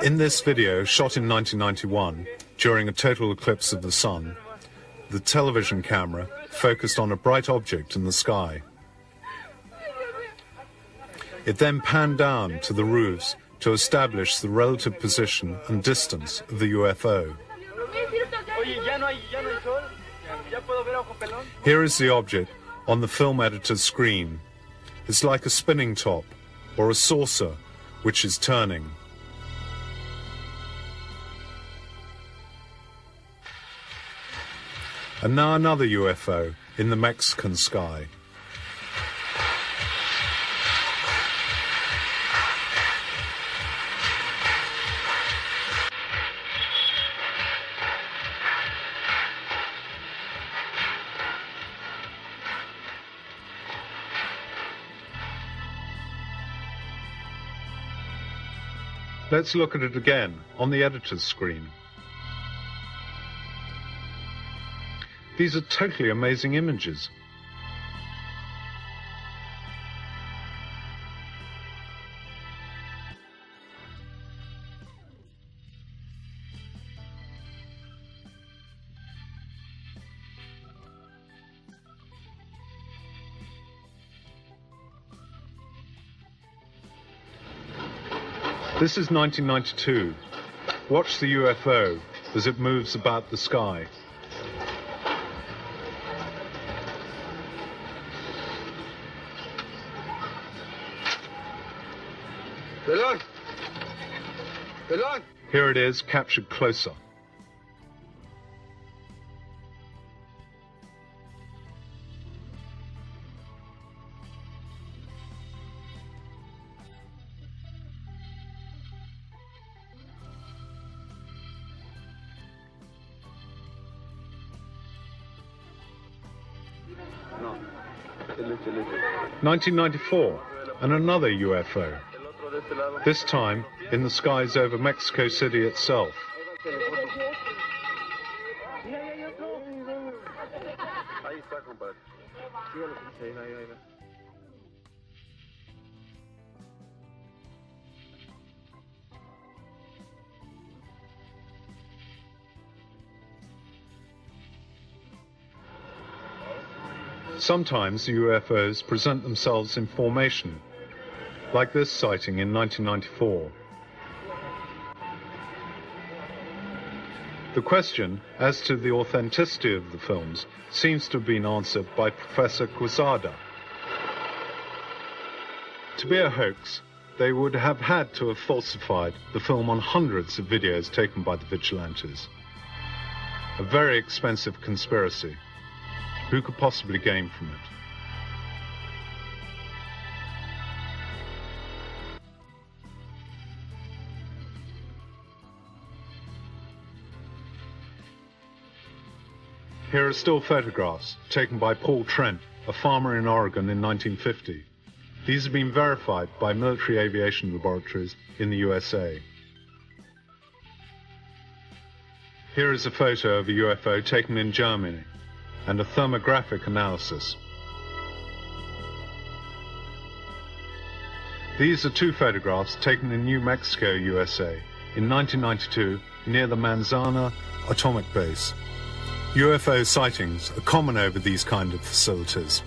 In this video, shot in 1991, during a total eclipse of the sun, the television camera focused on a bright object in the sky. It then panned down to the roofs to establish the relative position and distance of the UFO. Here is the object on the film editor's screen. It's like a spinning top or a saucer which is turning. And now another UFO in the Mexican sky. Let's look at it again on the editor's screen. These are totally amazing images. This is 1992. Watch the UFO as it moves about the sky. Here it is, captured closer. No. 1994, and another UFO. This time in the skies over Mexico City itself. Sometimes the UFOs present themselves in formation, like this sighting in 1994. The question as to the authenticity of the films seems to have been answered by Professor Quezada. To be a hoax, they would have had to have falsified the film on hundreds of videos taken by the vigilantes. A very expensive conspiracy. Who could possibly gain from it? Here are still photographs taken by Paul Trent, a farmer in Oregon in 1950. These have been verified by military aviation laboratories in the U.S.A. Here is a photo of a UFO taken in Germany and a thermographic analysis. These are two photographs taken in New Mexico, USA, in 1992 near the Manzana atomic base. UFO sightings are common over these kind of facilities.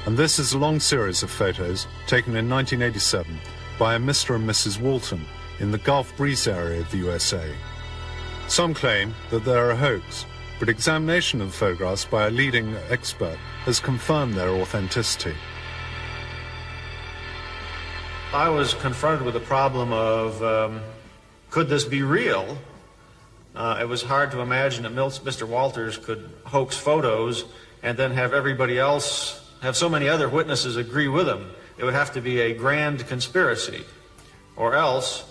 And this is a long series of photos taken in 1987 by a Mr. and Mrs. Walton in the Gulf Breeze area of the USA. Some claim that they're a hoax, but examination of the photographs by a leading expert has confirmed their authenticity. I was confronted with the problem of, could this be real? It was hard to imagine that Mr. Walters could hoax photos and then have everybody else, have so many other witnesses agree with him. It would have to be a grand conspiracy. Or else,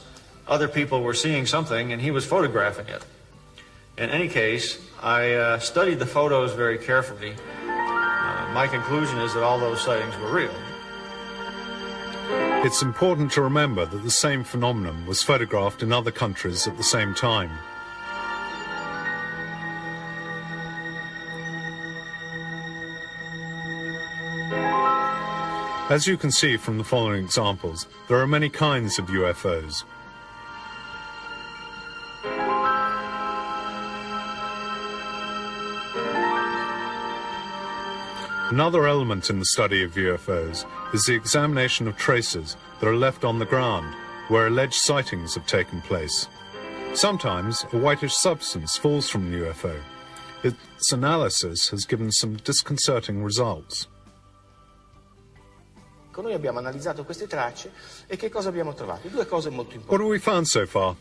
other people were seeing something and he was photographing it. In any case, I studied the photos very carefully. My conclusion is that all those sightings were real. It's important to remember that the same phenomenon was photographed in other countries at the same time. As you can see from the following examples, there are many kinds of UFOs. Another element in the study of UFOs is the examination of traces that are left on the ground where alleged sightings have taken place. Sometimes a whitish substance falls from the UFO. Its analysis has given some disconcerting results. Noi abbiamo analizzato queste tracce e che cosa abbiamo trovato? Due cose molto importanti. What have we found so far?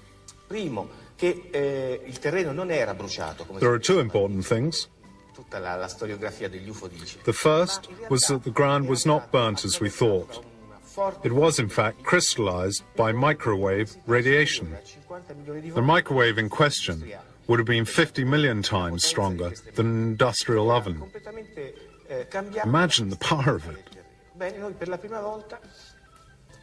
Primo, che il terreno non era bruciato come There are two important things. tutta la storiografia degli UFO dice. The first was that the ground was not burnt as we thought. It was, in fact, crystallized by microwave radiation. The microwave in question would have been 50 million times stronger than an industrial oven. Imagine the power of it. Bene, noi per la prima volta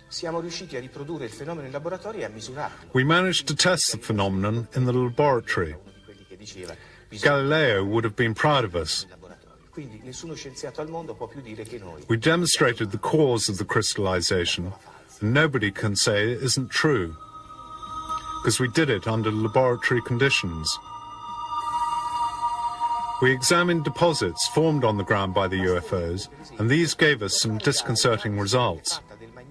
siamo riusciti a riprodurre il fenomeno in laboratorio e a misurarlo. We managed to test the phenomenon in the laboratory. Galileo would have been proud of us. Quindi nessuno scienziato al mondo può più dire che noi. We demonstrated the cause of the crystallization, and nobody can say it isn't true, because we did it under laboratory conditions. We examined deposits formed on the ground by the UFOs, and these gave us some disconcerting results.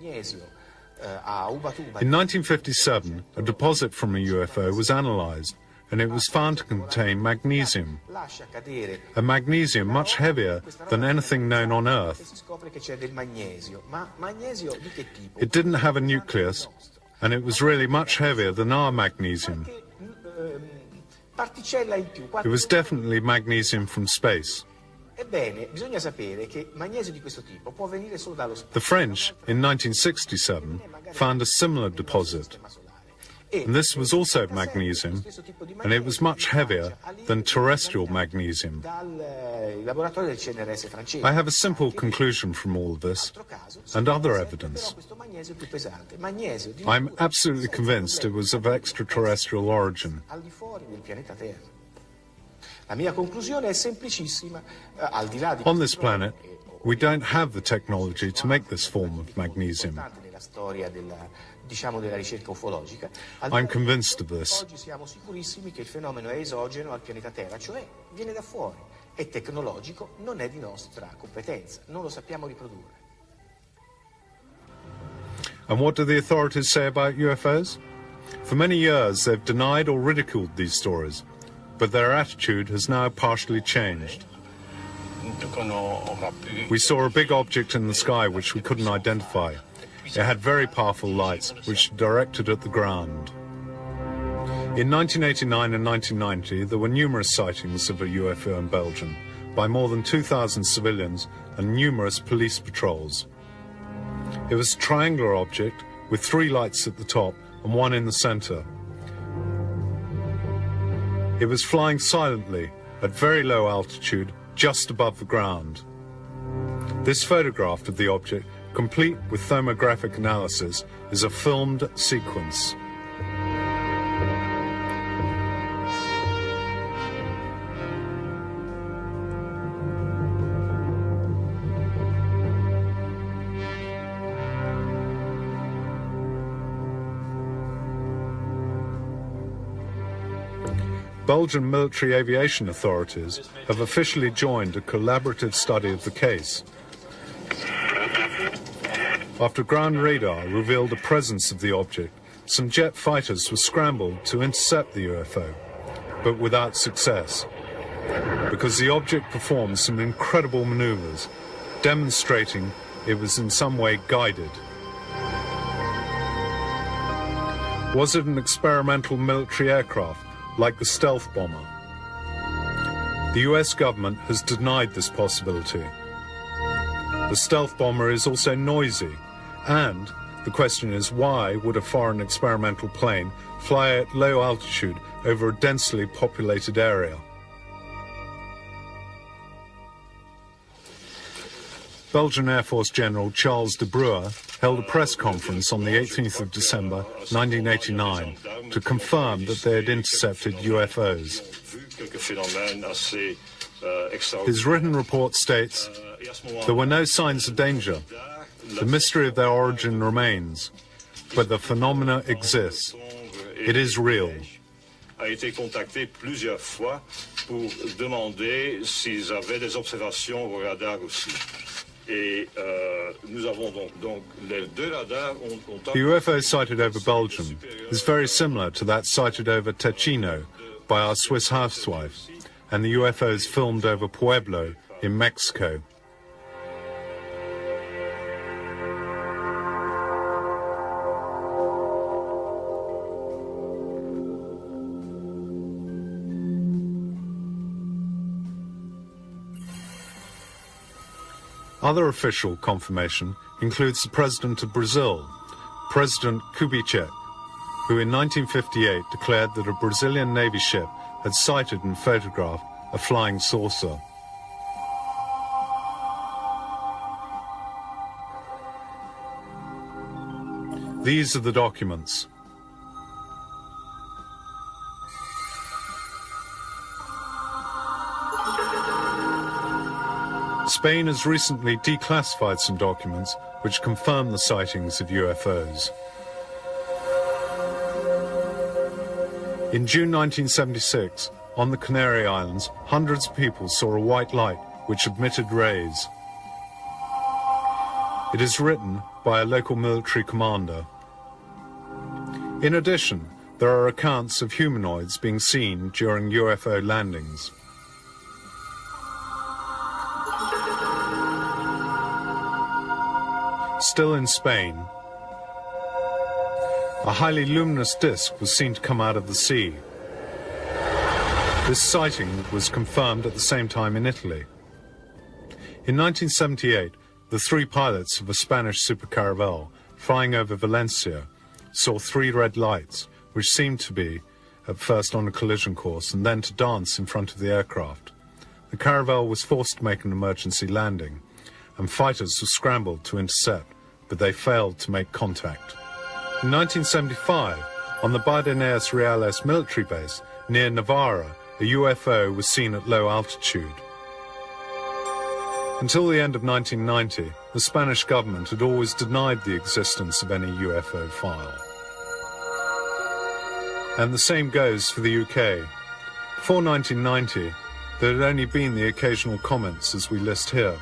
In 1957, a deposit from a UFO was analyzed, and it was found to contain magnesium, a magnesium much heavier than anything known on Earth. It didn't have a nucleus, and it was really much heavier than our magnesium. It was definitely magnesium from space. The French, in 1967, found a similar deposit. And this was also magnesium, and it was much heavier than terrestrial magnesium. I have a simple conclusion from all of this, and other evidence. I'm absolutely convinced it was of extraterrestrial origin. On this planet, we don't have the technology to make this form of magnesium. I'm convinced of this. Oggi siamo sicurissimi che il fenomeno è esogeno al pianeta Terra, cioè viene da fuori, è tecnologico, non è di nostra competenza, non lo sappiamo riprodurre. And what do the authorities say about UFOs? For many years, they've denied or ridiculed these stories, but their attitude has now partially changed. We saw a big object in the sky which we couldn't identify. It had very powerful lights which directed at the ground. In 1989 and 1990, there were numerous sightings of a UFO in Belgium by more than 2,000 civilians and numerous police patrols. It was a triangular object with 3 lights at the top and 1 in the center. It was flying silently at very low altitude just above the ground. This photograph of the object, complete with thermographic analysis, is a filmed sequence. Belgian military aviation authorities have officially joined a collaborative study of the case. After ground radar revealed the presence of the object, some jet fighters were scrambled to intercept the UFO, but without success, because the object performed some incredible maneuvers, demonstrating it was in some way guided. Was it an experimental military aircraft, like the stealth bomber? The US government has denied this possibility. The stealth bomber is also noisy, and the question is, why would a foreign experimental plane fly at low altitude over a densely populated area? Belgian Air Force General Charles de Bruer held a press conference on the 18th of December 1989 to confirm that they had intercepted UFOs. His written report states there were no signs of danger. The mystery of their origin remains, but the phenomena exists. It is real. A été contacté plusieurs fois pour demander s'ils avaient des observations au radar aussi. Et nous avons donc les deux radars ont The UFO sighted over Belgium is very similar to that sighted over Ticino by our Swiss housewife, and the UFOs filmed over Pueblo in Mexico. Other official confirmation includes the President of Brazil, President Kubitschek, who in 1958 declared that a Brazilian Navy ship had sighted and photographed a flying saucer. These are the documents. Spain has recently declassified some documents which confirm the sightings of UFOs. In June 1976, on the Canary Islands, hundreds of people saw a white light which emitted rays. It is written by a local military commander. In addition, there are accounts of humanoids being seen during UFO landings. Still in Spain, a highly luminous disk was seen to come out of the sea. This sighting was confirmed at the same time in Italy. In 1978, the three pilots of a Spanish supercaravel flying over Valencia saw three red lights, which seemed to be at first on a collision course and then to dance in front of the aircraft. The caravel was forced to make an emergency landing, and fighters were scrambled to intercept, but they failed to make contact. In 1975, on the Bardenas Reales military base near Navarra, a UFO was seen at low altitude. Until the end of 1990, the Spanish government had always denied the existence of any UFO file. And the same goes for the UK. Before 1990, there had only been the occasional comments as we list here.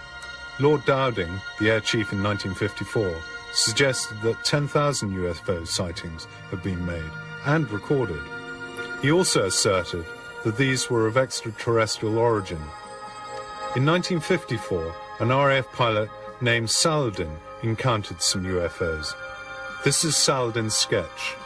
Lord Dowding, the Air Chief in 1954, suggested that 10,000 UFO sightings had been made and recorded. He also asserted that these were of extraterrestrial origin. In 1954, an RAF pilot named Saladin encountered some UFOs. This is Saladin's sketch.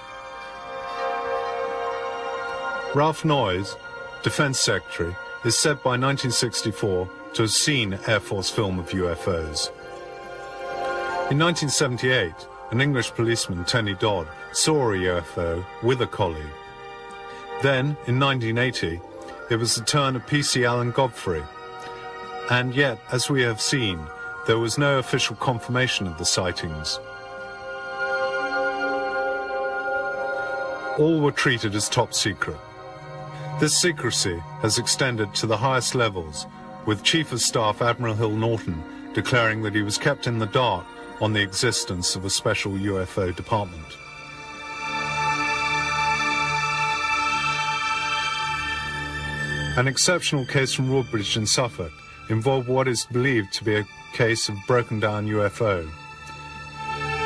Ralph Noyes, Defense Secretary, is said by 1964 to have seen Air Force film of UFOs. In 1978, an English policeman, Tony Dodd, saw a UFO with a colleague. Then, in 1980, it was the turn of PC Alan Godfrey. And yet, as we have seen, there was no official confirmation of the sightings. All were treated as top secret. This secrecy has extended to the highest levels, with Chief of Staff Admiral Hill Norton declaring that he was kept in the dark on the existence of a special UFO department. An exceptional case from Woodbridge in Suffolk involved what is believed to be a case of broken down UFO.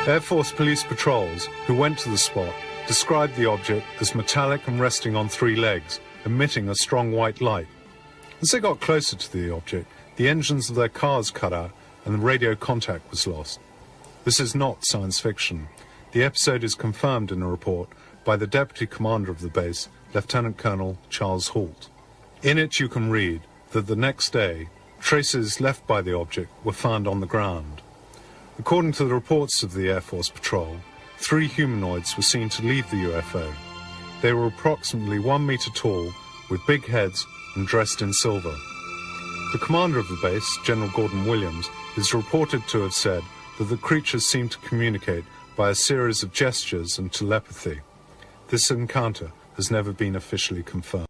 Air Force police patrols who went to the spot described the object as metallic and resting on three legs, emitting a strong white light. As they got closer to the object, the engines of their cars cut out and the radio contact was lost. This is not science fiction. The episode is confirmed in a report by the Deputy Commander of the base, Lieutenant Colonel Charles Hoult. In it you can read that the next day, traces left by the object were found on the ground. According to the reports of the Air Force Patrol, 3 humanoids were seen to leave the UFO. They were approximately 1 meter tall, with big heads and dressed in silver. The commander of the base, General Gordon Williams, is reported to have said that the creatures seemed to communicate by a series of gestures and telepathy. This encounter has never been officially confirmed.